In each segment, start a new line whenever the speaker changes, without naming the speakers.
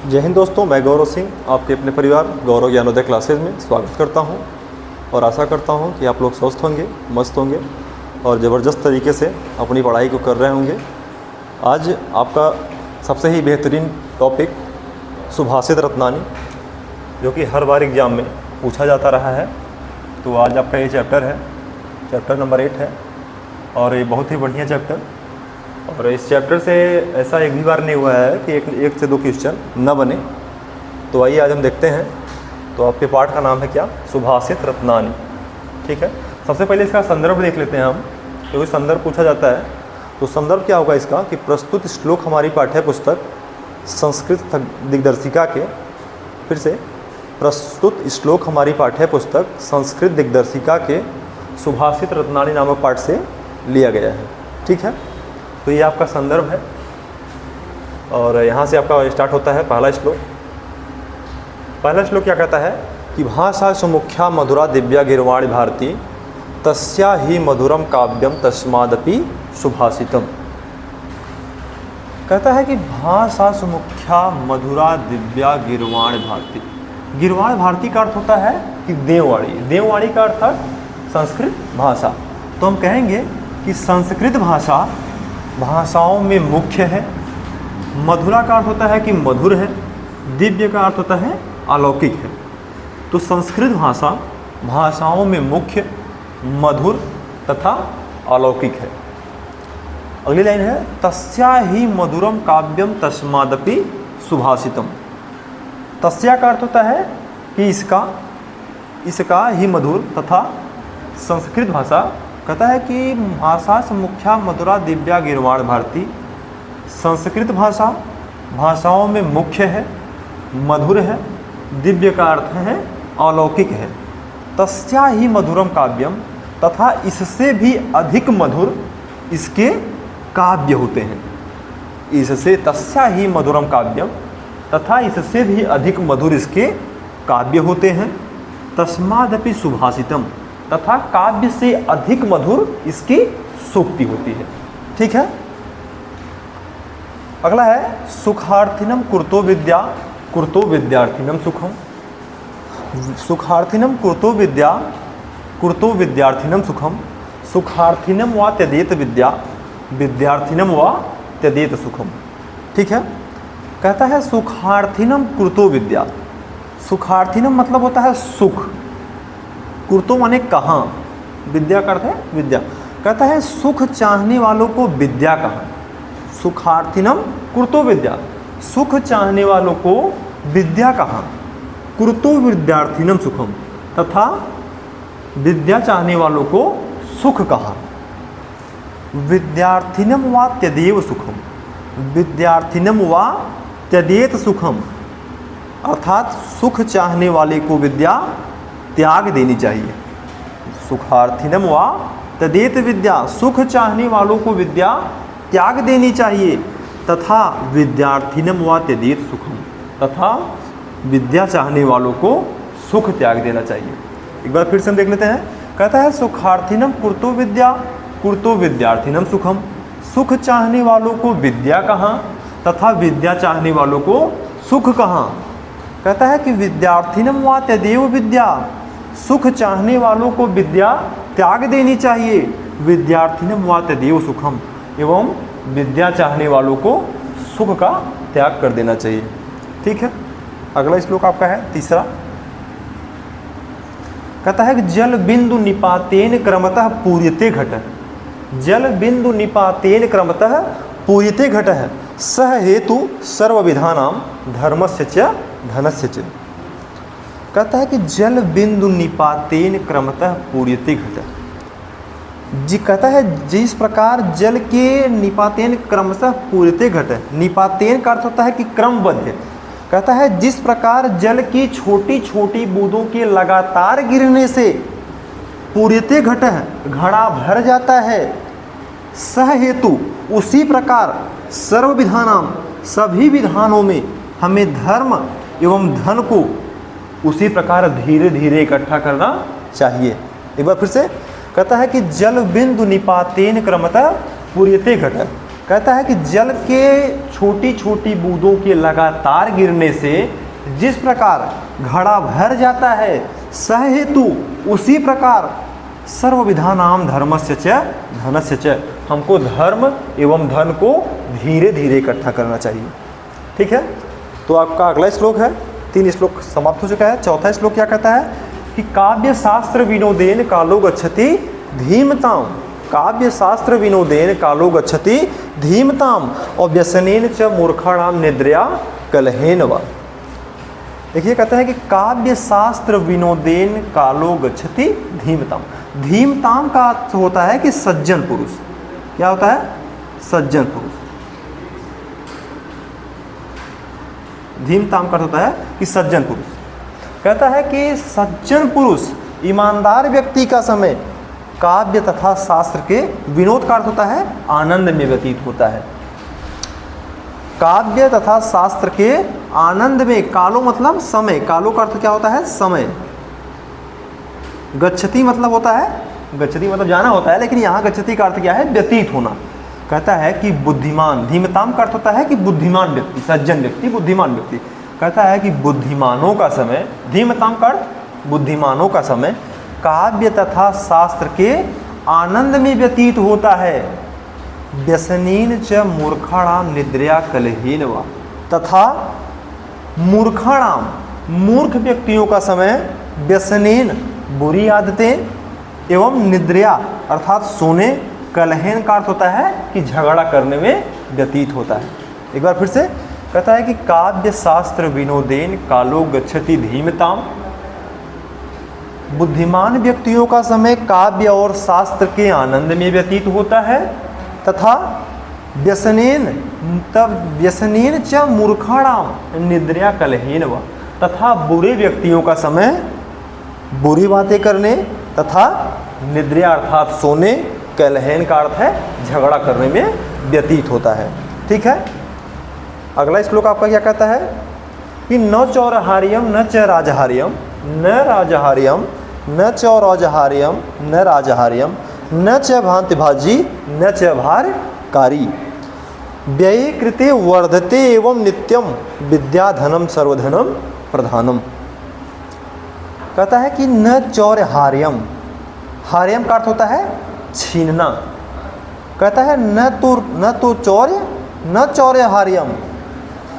जय हिंद दोस्तों, मैं गौरव सिंह आपके अपने परिवार गौरव ज्ञानोदय क्लासेज में स्वागत करता हूं और आशा करता हूं कि आप लोग स्वस्थ होंगे, मस्त होंगे और ज़बरदस्त तरीके से अपनी पढ़ाई को कर रहे होंगे। आज आपका सबसे ही बेहतरीन टॉपिक सुभाषित रत्नानी, जो कि हर बार एग्ज़ाम में पूछा जाता रहा है। तो आज आपका ये चैप्टर है, चैप्टर नंबर 8 है और ये बहुत ही बढ़िया चैप्टर। और इस चैप्टर से ऐसा एक भी बार नहीं हुआ है कि एक से दो क्वेश्चन न बने। तो आइए आज हम देखते हैं। तो आपके पाठ का नाम है क्या? सुभाषित रत्नानी। ठीक है, सबसे पहले इसका संदर्भ देख लेते हैं हम, क्योंकि संदर्भ पूछा जाता है। तो संदर्भ क्या होगा इसका कि प्रस्तुत श्लोक हमारी पाठ्य पुस्तक संस्कृत दिग्दर्शिका के, फिर से प्रस्तुत श्लोक हमारी पाठ्य पुस्तक संस्कृत दिग्दर्शिका के सुभाषित रत्नानी नामक पाठ से लिया गया है। ठीक है, तो ये आपका संदर्भ है और यहाँ से आपका स्टार्ट होता है पहला श्लोक। पहला श्लोक क्या कहता है कि भाषा सुमुख्या मधुरा दिव्या गिरवाणी भारती तस्या ही मधुरम काव्यम तस्मादपि सुभाषितम। कहता है कि भाषा सुमुख्या मधुरा दिव्या गिरवाणी भारती। गिरवाणी भारती का अर्थ होता है कि देववाणी, देववाणी का अर्थ संस्कृत भाषा। तो हम कहेंगे कि संस्कृत भाषा भाषाओं में मुख्य है। मधुरा का अर्थ होता है कि मधुर है। दिव्य का अर्थ होता है अलौकिक है। तो संस्कृत भाषा भाषाओं में मुख्य, मधुर तथा अलौकिक है। अगली लाइन है तस्या ही मधुरम काव्यम तस्मादपि सुभाषितम। तस्या का अर्थ होता है कि इसका ही मधुर तथा संस्कृत भाषा कहता है कि भाषा मुख्या मधुरा दिव्या गिरवाण भारती। संस्कृत भाषा भाषाओं में मुख्य है, मधुर है। दिव्य का अर्थ है अलौकिक है। तस्या ही मधुरम काव्यम, तथा इससे भी अधिक मधुर इसके काव्य होते हैं। इससे तस्या ही मधुरम काव्यम, तथा इससे भी अधिक मधुर इसके काव्य होते हैं। तस्मादपि सुभाषितम, तथा काव्य से अधिक मधुर इसकी सूक्ति होती है। ठीक है, अगला है सुखार्थिनम कुर्तो विद्या कुर्तो विद्यार्थिनम सुखम। सुखार्थिनम कुर्तो विद्या कुर्तो विद्यार्थिनम सुखम। सुखार्थिनम व त्यजेत विद्या विद्यार्थिनम व त्यजेत सुखम। ठीक है, कहता है सुखार्थिनम कुर्तो विद्या। सुखार्थिनम मतलब होता है सुख, कुर्तो माने कहाँ, विद्या का अर्थ है विद्या। कहता है सुख चाहने वालों को विद्या कहाँ। सुखार्थिनम कुर्तो विद्या, सुख चाहने वालों को विद्या कहाँ। कुर्तो विद्यार्थिनम सुखम, तथा विद्या चाहने वालों को सुख कहाँ। विद्यार्थिनम व त्यजेव सुखम। विद्यार्थिनम व त्यजेत सुखम, अर्थात सुख चाहने वाले को विद्या त्याग देनी चाहिए। सुखार्थिनम व त्यजेत विद्या, सुख चाहने वालों को विद्या त्याग देनी चाहिए। तथा विद्यार्थिनम व त्यजेत सुखम, तथा विद्या चाहने वालों को सुख त्याग देना चाहिए। एक बार फिर से हम देख लेते हैं। कहता है सुखार्थिनम कुर्तो विद्या कुर्तो विद्यार्थिनम सुखम। सुख चाहने वालों को विद्या कहाँ, तथा विद्या चाहने वालों को सुख कहाँ। कहता है कि विद्यार्थिनम व त्यजेव विद्या, सुख चाहने वालों को विद्या त्याग देनी चाहिए। विद्यार्थिनम व त्यजेव सुखम, एवं विद्या चाहने वालों को सुख का त्याग कर देना चाहिए। ठीक है, अगला श्लोक आपका है तीसरा। कहता है कि जल बिंदु निपातेन क्रमतः पूर्यते घट। जल बिंदु निपातेन क्रमतः पूर्यते घट है सह हेतु सर्वविधानाम धर्मस्य च धनस्य च। कहता है कि जल बिंदु निपातेन क्रमतः पूर्यते घट। जी कहता है जिस प्रकार जल के निपातेन क्रमशः पूर्यते घट। निपातेन का अर्थ होता है कि क्रमबद्ध। कहता है जिस प्रकार जल की छोटी छोटी बूंदों के लगातार गिरने से पूर्यते घट है, घड़ा भर जाता है। सह हेतु, उसी प्रकार सर्व विधानाम, सभी विधानों में हमें धर्म एवं धन को उसी प्रकार धीरे धीरे इकट्ठा करना चाहिए। एक बार फिर से कहता है कि जल बिंदु निपातेन क्रमतः पूर्यते घट। कहता है कि जल के छोटी छोटी बूंदों के लगातार गिरने से जिस प्रकार घड़ा भर जाता है, सह हेतु उसी प्रकार सर्वविधानाम धर्मस्य च धनस्य च, हमको धर्म एवं धन को धीरे धीरे इकट्ठा करना चाहिए। ठीक है, तो आपका अगला श्लोक है, 3 श्लोक समाप्त हो चुका है। चौथा श्लोक क्या कहता है कि काव्य शास्त्र विनोदेन कालो गच्छति धीमताम, काव्य शास्त्र विनोदेन कालो गच्छति धीमताम और व्यसनेन च मूर्खाणाम निद्रया कलहेन वा। देखिए कहता है कि काव्य शास्त्र विनोदेन कालो गच्छति धीमताम। धीमताम का अर्थ होता है कि सज्जन पुरुष। क्या होता है? सज्जन पुरुष। धीमताम का अर्थ होता है कि सज्जन पुरुष। कहता है कि सज्जन पुरुष ईमानदार व्यक्ति का समय काव्य तथा शास्त्र के विनोद का अर्थ होता है आनंद में व्यतीत होता है। काव्य तथा शास्त्र के आनंद में, कालो मतलब समय, कालो का अर्थ क्या होता है? समय। गच्छति मतलब होता है, गच्छति मतलब जाना होता है, लेकिन यहाँ गच्छति का अर्थ क्या है? व्यतीत होना। कहता है कि बुद्धिमान, धीमताम का अर्थ होता है कि बुद्धिमान व्यक्ति, सज्जन व्यक्ति, बुद्धिमान व्यक्ति। कहता है कि बुद्धिमानों का समय, धीमताम का अर्थ बुद्धिमानों का समय काव्य तथा शास्त्र के आनंद में व्यतीत होता है। व्यसनीन च मूर्खाणाम निद्रया कलहीन वा, तथा मूर्खाणाम मूर्ख व्यक्तियों का समय व्यसनीन बुरी आदतें एवं निद्रया अर्थात सोने, कलहेन का अर्थ होता है कि झगड़ा करने में व्यतीत होता है। एक बार फिर से कहता है कि काव्य शास्त्र विनोदेन कालो गच्छति धीमताम, बुद्धिमान व्यक्तियों का समय काव्य और शास्त्र के आनंद में व्यतीत होता है, तथा व्यसनेन, तब व्यसनेन च मूर्खाणाम निद्रया कलहेन व, तथा बुरे व्यक्तियों का समय बुरी बातें करने तथा निद्रया अर्थात सोने, कलहेन का अर्थ है झगड़ा करने में व्यतीत होता है। ठीक है, अगला श्लोक आपका क्या कहता है कि न चौरहार्यम न च राजहार्यम न राजहार्यम न चौराजहार्यम न राजहार्यम न च भांति भाजी न च भारकारी, व्यये कृते वर्धते एवं नित्यम विद्याधनम सर्वधनम प्रधानम। कहता है कि न चौरहार्यम, हार्यम का अर्थ होता है छीनना। कहता है न तो चौर्य न चौरहार्यम,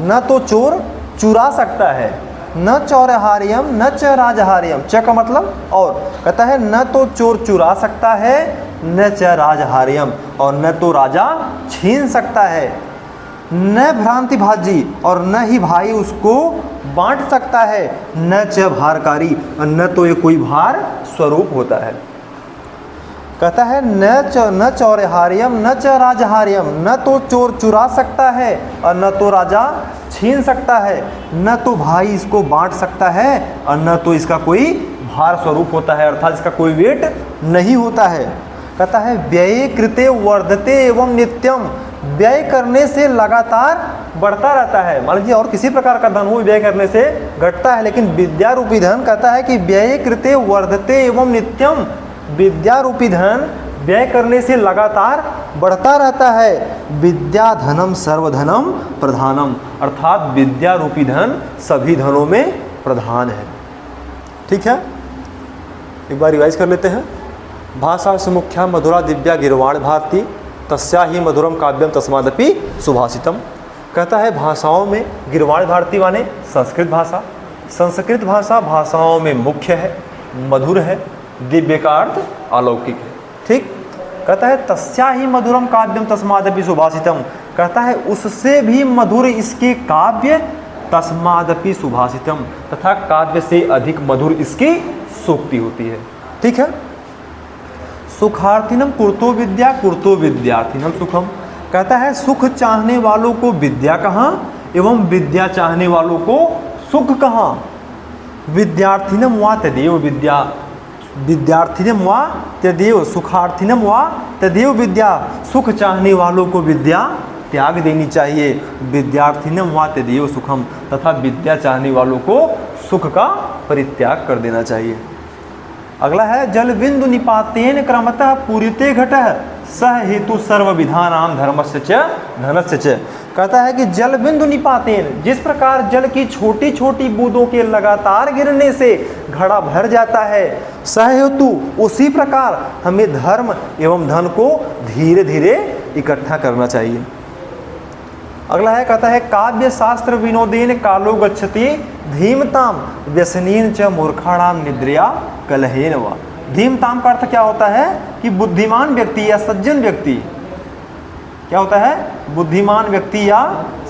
न तो चोर चुरा सकता है, न चौरहार्यम न च राजहार्यम, च का मतलब और। कहता है न तो चोर चुरा सकता है, न च राजहार्यम और न तो राजा छीन सकता है, न भ्रांति भाजी और न ही भाई उसको बांट सकता है, न च भारकारी और न तो ये कोई भार स्वरूप होता है। कहता है न चौरहार्यम न च राजहार्यम, न तो चोर चुरा सकता है और न तो राजा छीन सकता है, न तो भाई इसको बांट सकता है और न तो इसका कोई भार स्वरूप होता है, अर्थात इसका कोई वेट नहीं होता है। कहता है व्यय कृते वर्धते एवं नित्यम, व्यय करने से लगातार बढ़ता रहता है। मान लीजिए और किसी प्रकार का धन हो, व्यय करने से घटता है, लेकिन विद्या रूपी धन कहता है कि व्यय कृते वर्धते एवं नित्यम, विद्या रूपी धन व्यय करने से लगातार बढ़ता रहता है। विद्या धनम सर्वधनम प्रधानम, अर्थात विद्या रूपी धन सभी धनों में प्रधान है। ठीक है, एक बार रिवाइज कर लेते हैं। भाषा सुमुख्या मधुरा दिव्या गिरवाण भारती तस्या ही मधुरम काव्यम तस्मादपि सुभाषितम। कहता है भाषाओं में गिरवाण भारती माने संस्कृत भाषा, संस्कृत भाषा भाषाओं में मुख्य है, मधुर है, दिव्य का अर्थ अलौकिक है। ठीक, कहता है तस्या ही मधुरम काव्यम तस्मादपि सुभाषितम, कहता है उससे भी मधुर इसके काव्य, तस्मादपि सुभाषितम तथा काव्य से अधिक मधुर इसकी सूक्ति होती है। ठीक है, सुखार्थिनम कुर्तो विद्या कुर्तो विद्यार्थिनम सुखम, कहता है सुख चाहने वालों को विद्या कहाँ एवं विद्या चाहने वालों को सुख कहाँ। विद्यार्थिनम वा तदेव विद्या, विद्यार्थिनम वा तदेव सुखार्थिनम वा तदेव विद्या, सुख चाहने वालों को विद्या त्याग देनी चाहिए। विद्यार्थिनम वा तदेव सुखम, तथा विद्या चाहने वालों को सुख का परित्याग कर देना चाहिए। अगला है जल बिंदु निपातेन क्रमतः पूरिते घटः सह हेतु सर्व विधानाम धर्मस्य च धनस्य च। कहता है कि जल बिंदु निपातेन, जिस प्रकार जल की छोटी छोटी बूंदों के लगातार गिरने से घड़ा भर जाता है, सह हेतु उसी प्रकार हमें धर्म एवं धन को धीरे धीरे इकट्ठा करना चाहिए। अगला है, कहता है काव्य शास्त्र विनोदेन कालो गच्छति धीमताम व्यसनेन च मूर्खाणाम निद्रया कलहेन वा। धीमताम का अर्थ क्या होता है कि बुद्धिमान व्यक्ति या सज्जन व्यक्ति, क्या होता है, बुद्धिमान व्यक्ति या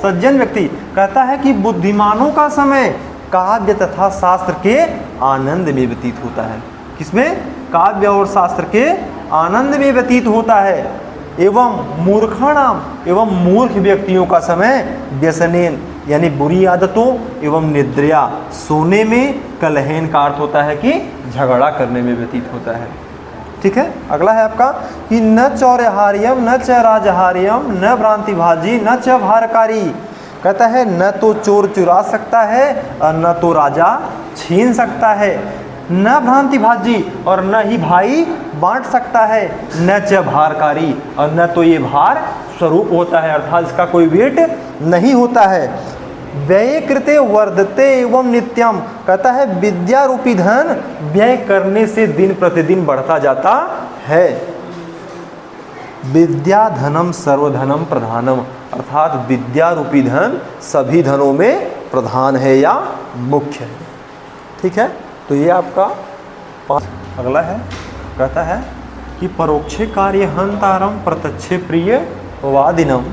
सज्जन व्यक्ति। कहता है कि बुद्धिमानों का समय काव्य तथा शास्त्र के आनंद में व्यतीत होता है। किसमें? काव्य और शास्त्र के आनंद में व्यतीत होता है। एवं मूर्खाणाम एवं मूर्ख व्यक्तियों का समय व्यसनेन यानी बुरी आदतों एवं निद्रया सोने में, कलहेन का अर्थ होता है कि झगड़ा करने में व्यतीत होता है। ठीक है। अगला है आपका कि न चौर्यहार्यम न च राजहार्यम न भ्रांतिभाजी न च भारकारी। कहता है न तो चोर चुरा सकता है और न तो राजा छीन सकता है, न भ्रांतिभाजी और न ही भाई बांट सकता है, न च भारकारी और न तो ये भार स्वरूप होता है, अर्थात इसका कोई वेट नहीं होता है। व्यय कृते वर्धते एवं नित्यम। कहता है विद्या रूपी धन व्यय करने से दिन प्रतिदिन बढ़ता जाता है। विद्या धनम सर्वधनम प्रधानम, अर्थात विद्या रूपी धन सभी धनों में प्रधान है या मुख्य है। ठीक है, तो ये आपका अगला है। कहता है कि परोक्षे कार्य हंतारम प्रत्यक्षे प्रिय वादिनम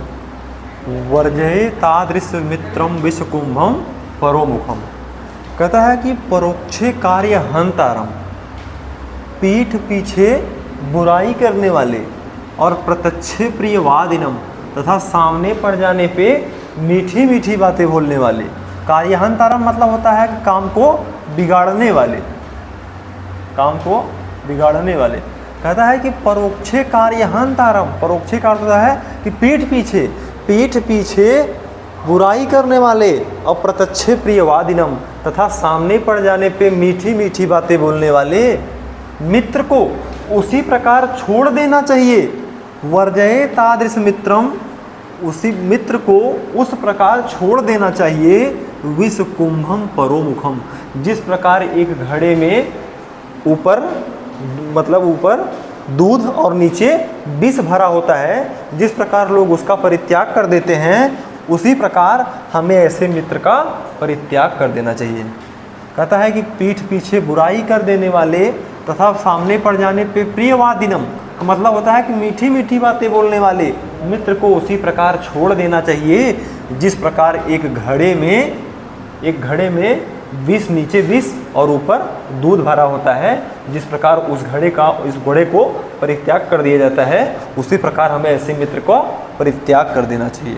वर्जये तादृश मित्रम विषकुंभम परोमुखम। कहता है कि परोक्षे कार्य हंतारम, पीठ पीछे बुराई करने वाले, और प्रत्यक्षे प्रिय वादिनम तथा सामने पड़ जाने पे मीठी मीठी बातें बोलने वाले। कार्यहंतारम मतलब होता है कि काम को बिगाड़ने वाले, काम को बिगाड़ने वाले। कहता है कि परोक्षे कार्यहंतारम, परोक्षे का अर्थ होता है कि पीठ पीछे बुराई करने वाले, और प्रत्यक्षे प्रियवादिनम तथा सामने पड़ जाने पे मीठी मीठी बातें बोलने वाले मित्र को उसी प्रकार छोड़ देना चाहिए। वर्जये तादृश मित्रम, उसी मित्र को उस प्रकार छोड़ देना चाहिए। विष कुंभम परोमुखम, जिस प्रकार एक घड़े में ऊपर मतलब ऊपर दूध और नीचे विष भरा होता है, जिस प्रकार लोग उसका परित्याग कर देते हैं, उसी प्रकार हमें ऐसे मित्र का परित्याग कर देना चाहिए। कहता है कि पीठ पीछे बुराई कर देने वाले तथा सामने पड़ जाने पे प्रियवादिनम का मतलब होता है कि मीठी मीठी बातें बोलने वाले मित्र को उसी प्रकार छोड़ देना चाहिए, जिस प्रकार एक घड़े में विष, नीचे विष और ऊपर दूध भरा होता है, जिस प्रकार उस घड़े को परित्याग कर दिया जाता है, उसी प्रकार हमें ऐसे मित्र को परित्याग कर देना चाहिए।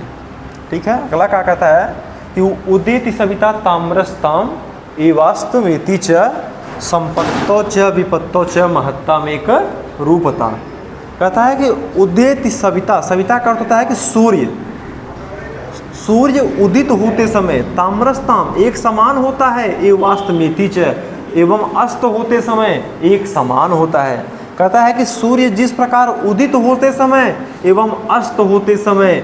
ठीक है। अगला क्या कहता है कि उदिति सविता ताम्रस्ताम एवास्तमेति च संपत्तो च विपत्तो च महत्तामेक रूपता। कहता है कि उदिति सविता, सविता का अर्थ होता है कि सूर्य उदित होते समय, ताम्रस्ताम एक समान होता है, एवास्तमेति च एवं अस्त होते समय एक समान होता है। कहता है कि सूर्य जिस प्रकार उदित होते समय एवं अस्त होते समय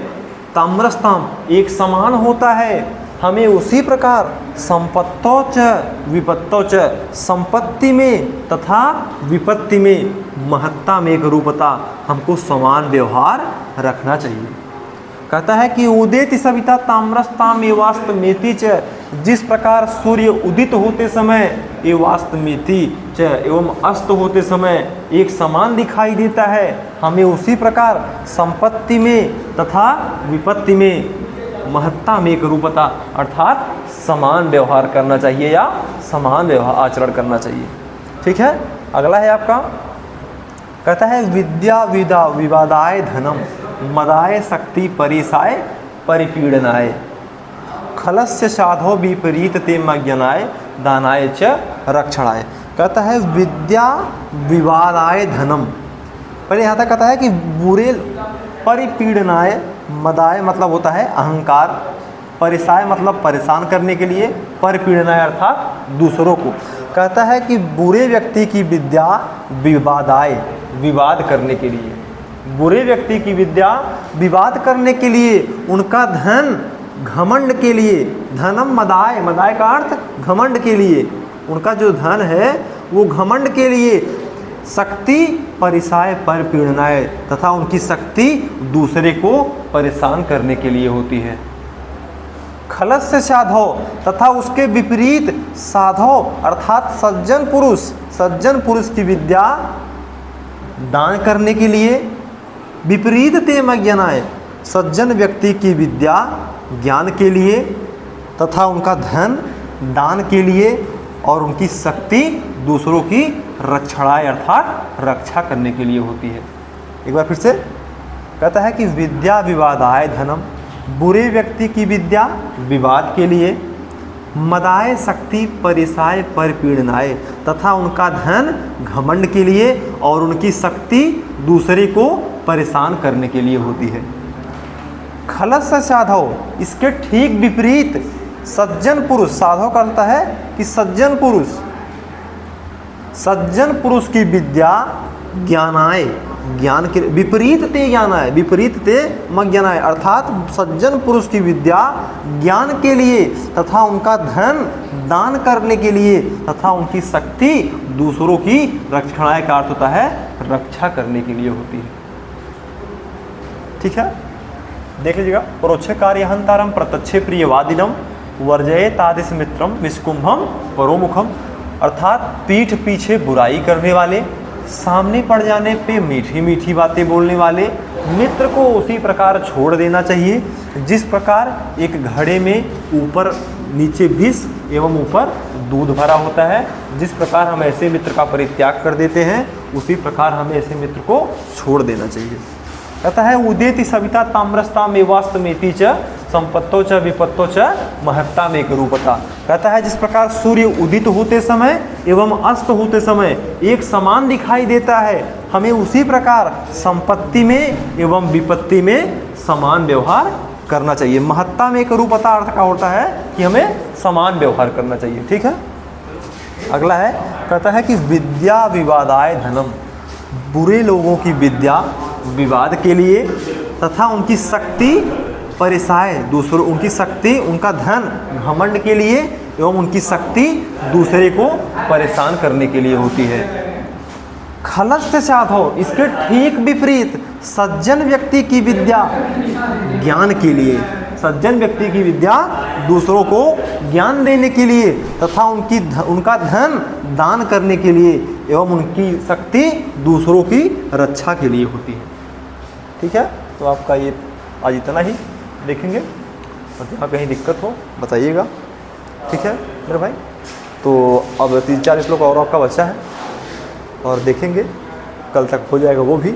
ताम्रस्ताम एक समान होता है, हमें उसी प्रकार संपत्तो च विपत्तो च, संपत्ति में तथा विपत्ति में महत्ता में एक रूपता, हमको समान व्यवहार रखना चाहिए। कहता है कि उदित सविता ताम्रस्ताम एवास्तमेति च, जिस प्रकार सूर्य उदित होते समय एवास्तमेति च एवं अस्त होते समय एक समान दिखाई देता है, हमें उसी प्रकार संपत्ति में तथा विपत्ति में महत्ता में एक रूपता, अर्थात समान व्यवहार करना चाहिए या समान व्यवहार आचरण करना चाहिए। ठीक है। अगला है आपका, कहता है विद्या विदा विवादाय धनम मदाय शक्ति परिसाय परिपीड़नाय खलस्य साधो विपरीत ते मज्ञनाय दानाय च रक्षणाय। कहता है विद्या विवादाय धनम, पहले यहाँ तक कहता है कि बुरे, परिपीड़नाय, मदाय मतलब होता है अहंकार, परिसाय मतलब परेशान करने के लिए, परिपीड़नाय अर्थात दूसरों को। कहता है कि बुरे व्यक्ति की विद्या विवादाय, विवाद करने के लिए, बुरे व्यक्ति की विद्या विवाद करने के लिए, उनका धन घमंड के लिए, धनम मदाय, मदाय का अर्थ घमंड के लिए, उनका जो धन है वो घमंड के लिए, शक्ति परिसाय पर पीड़नाय, तथा उनकी शक्ति दूसरे को परेशान करने के लिए होती है। खलस से साधव, तथा उसके विपरीत साधव अर्थात सज्जन पुरुष की विद्या दान करने के लिए, विपरीत तेम ज्ञानाय, सज्जन व्यक्ति की विद्या ज्ञान के लिए तथा उनका धन दान के लिए और उनकी शक्ति दूसरों की रक्षणाय अर्थात रक्षा करने के लिए होती है। एक बार फिर से कहता है कि विद्या विवादाय धनम, बुरे व्यक्ति की विद्या विवाद के लिए, मदाय शक्ति परिसाय पर पीड़नाय, तथा उनका धन घमंड के लिए और उनकी शक्ति दूसरे को परेशान करने के लिए होती है। खलस साधव, इसके ठीक विपरीत सज्जन पुरुष, साधव का अर्थ है कि सज्जन पुरुष की विद्या ज्ञानाय, ज्ञान के विपरीत ते ज्ञानाय, विपरीत ते मज्ञानाय अर्थात सज्जन पुरुष की विद्या ज्ञान के लिए तथा उनका धन दान करने के लिए तथा उनकी शक्ति दूसरों की रक्षणाय का अर्थ होता है रक्षा करने के लिए होती है। ठीक है, देख लीजिएगा। परोक्षे कार्यहंतारम प्रत्यक्षे प्रियवादिनम वर्जये तादिश मित्रम विस्कुंभम परोमुखम, अर्थात पीठ पीछे बुराई करने वाले, सामने पड़ जाने पे मीठी मीठी बातें बोलने वाले मित्र को उसी प्रकार छोड़ देना चाहिए जिस प्रकार एक घड़े में ऊपर नीचे विष एवं ऊपर दूध भरा होता है। जिस प्रकार हम ऐसे मित्र का परित्याग कर देते हैं उसी प्रकार हमें ऐसे मित्र को छोड़ देना चाहिए। कहता है उदेति सविता ताम्रस्ता में वास्तमेति च संपत्तो च विपत्तो च महत्ता में रूपता। कहता है जिस प्रकार सूर्य उदित होते समय एवं अस्त होते समय एक समान दिखाई देता है, हमें उसी प्रकार संपत्ति में एवं विपत्ति में समान व्यवहार करना चाहिए। महत्ता में रूपता अर्थ का होता है कि हमें समान व्यवहार करना चाहिए। ठीक है, अगला है कहता है कि विद्या विवादाय धनम, बुरे लोगों की विद्या विवाद के लिए तथा उनकी शक्ति परिसाय दूसरों, उनकी शक्ति उनका धन घमंड के लिए एवं उनकी शक्ति दूसरे को परेशान करने के लिए होती है। खलस्य साधव, इसके ठीक विपरीत सज्जन व्यक्ति की विद्या ज्ञान के लिए, सज्जन व्यक्ति की विद्या दूसरों को ज्ञान देने के लिए तथा उनका धन दान करने के लिए एवं उनकी शक्ति दूसरों की रक्षा के लिए होती है। ठीक है, तो आपका ये आज इतना ही देखेंगे और जहाँ कहीं दिक्कत हो बताइएगा। ठीक है मेरे भाई, तो अब 3-4 श्लोक और आपका बच्चा है और देखेंगे, कल तक हो जाएगा वो भी।